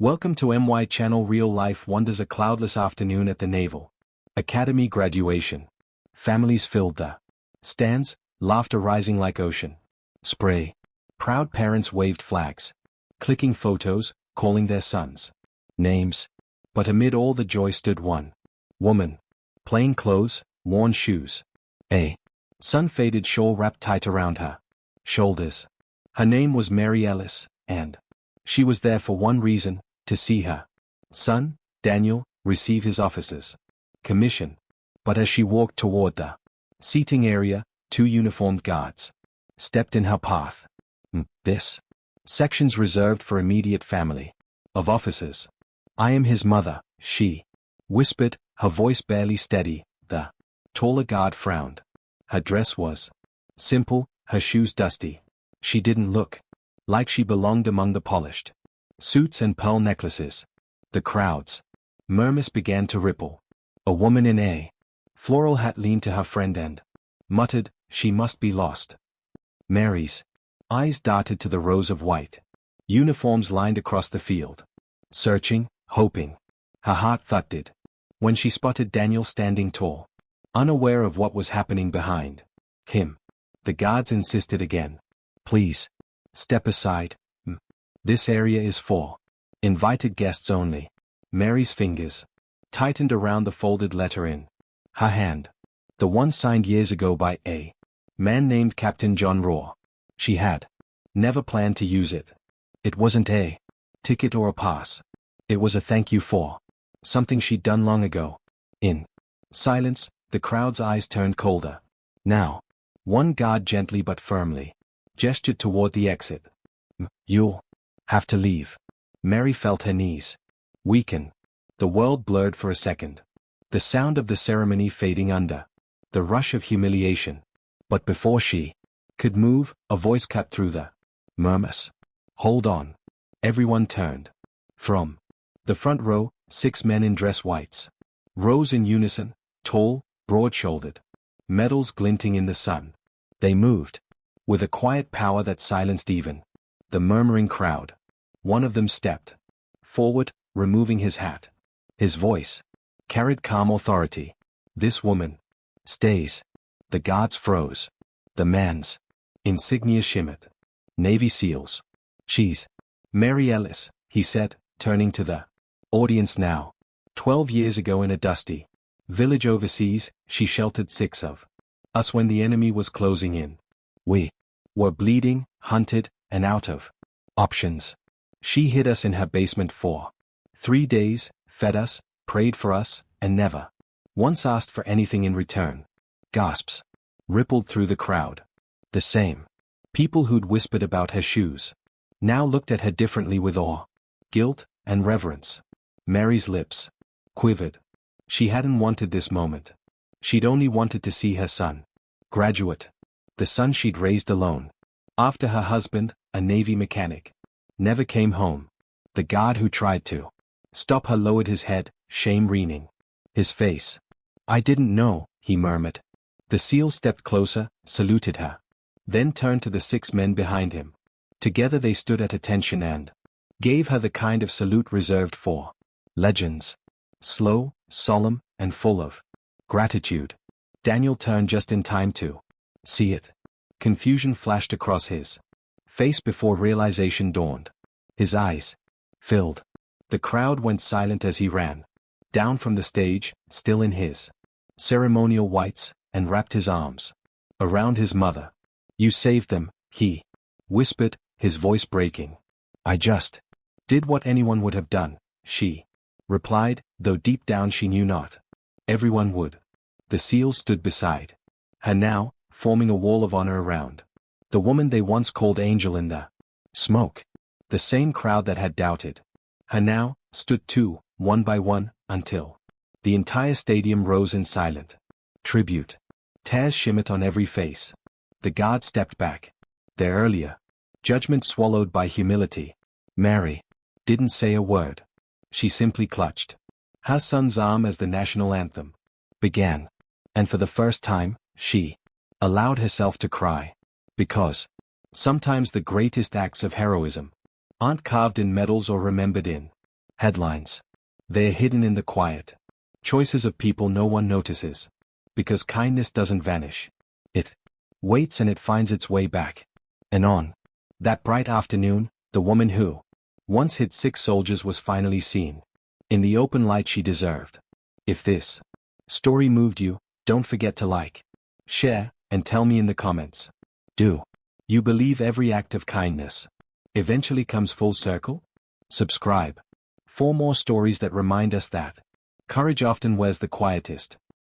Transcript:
Welcome to MY Channel. Real life wonders. A cloudless afternoon at the Naval Academy graduation. Families filled the stands, laughter rising like ocean spray. Proud parents waved flags, clicking photos, calling their sons names. But amid all the joy stood one woman. Plain clothes, worn shoes. A sun-faded shawl wrapped tight around her shoulders. Her name was Mary Ellis, and she was there for one reason: to see her son, Daniel, receive his officer's commission. But as she walked toward the seating area, two uniformed guards stepped in her path. This section's reserved for immediate family of officers. I am his mother, she whispered, her voice barely steady. The taller guard frowned. Her dress was simple, her shoes dusty. She didn't look like she belonged among the polished suits and pearl necklaces. The crowd's murmurs began to ripple. A woman in a floral hat leaned to her friend and muttered, "She must be lost." Mary's eyes darted to the rows of white uniforms lined across the field. Searching, hoping. Her heart thudded when she spotted Daniel standing tall, unaware of what was happening behind him. The guards insisted again. "Please, step aside. This area is for invited guests only." Mary's fingers tightened around the folded letter in her hand. The one signed years ago by a man named Captain John Raw. She had never planned to use it. It wasn't a ticket or a pass. It was a thank you for something she'd done long ago. In silence, the crowd's eyes turned colder. Now, one guard gently but firmly gestured toward the exit. "You'll have to leave." Mary felt her knees weaken. The world blurred for a second. The sound of the ceremony fading under the rush of humiliation. But before she could move, a voice cut through the murmurs. "Hold on." Everyone turned. From the front row, 6 men in dress whites rose in unison, tall, broad-shouldered, medals glinting in the sun. They moved with a quiet power that silenced even the murmuring crowd. One of them stepped forward, removing his hat. His voice carried calm authority. "This woman stays." The guards froze. The man's insignia shimmered. "Navy SEALs. She's Mary Ellis," he said, turning to the audience now. 12 years ago in a dusty village overseas, she sheltered 6 of us when the enemy was closing in. We were bleeding, hunted, and out of options. She hid us in her basement for 3 days, fed us, prayed for us, and never once asked for anything in return." Gasps rippled through the crowd. The same people who'd whispered about her shoes now looked at her differently, with awe, guilt, and reverence. Mary's lips quivered. She hadn't wanted this moment. She'd only wanted to see her son graduate. The son she'd raised alone. After her husband, a Navy mechanic, never came home. The guard who tried to stop her lowered his head, shame wreathing his face. "I didn't know," he murmured. The SEAL stepped closer, saluted her, then turned to the 6 men behind him. Together they stood at attention and gave her the kind of salute reserved for legends. Slow, solemn, and full of gratitude. Daniel turned just in time to see it. Confusion flashed across his face before realization dawned. His eyes filled. The crowd went silent as he ran down from the stage, still in his ceremonial whites, and wrapped his arms around his mother. "You saved them," he whispered, his voice breaking. "I just did what anyone would have done," she replied, though deep down she knew not everyone would. The SEALs stood beside her now, forming a wall of honor around the woman they once called Angel in the smoke. The same crowd that had doubted her now stood too, one by one, until the entire stadium rose in silent tribute. Tears shimmered on every face. The guard stepped back. Their earlier judgment swallowed by humility. Mary didn't say a word. She simply clutched her son's arm as the national anthem began. And for the first time, she allowed herself to cry. Because sometimes the greatest acts of heroism aren't carved in medals or remembered in Headlines. They're hidden in the quiet. Choices of people no one notices. Because kindness doesn't vanish. It waits and it finds its way back. And on that bright afternoon, the woman who once hid 6 soldiers was finally seen. In the open light she deserved. If this story moved you, don't forget to like, share, and tell me in the comments. Do you believe every act of kindness eventually comes full circle? Subscribe for more stories that remind us that courage often wears the quietest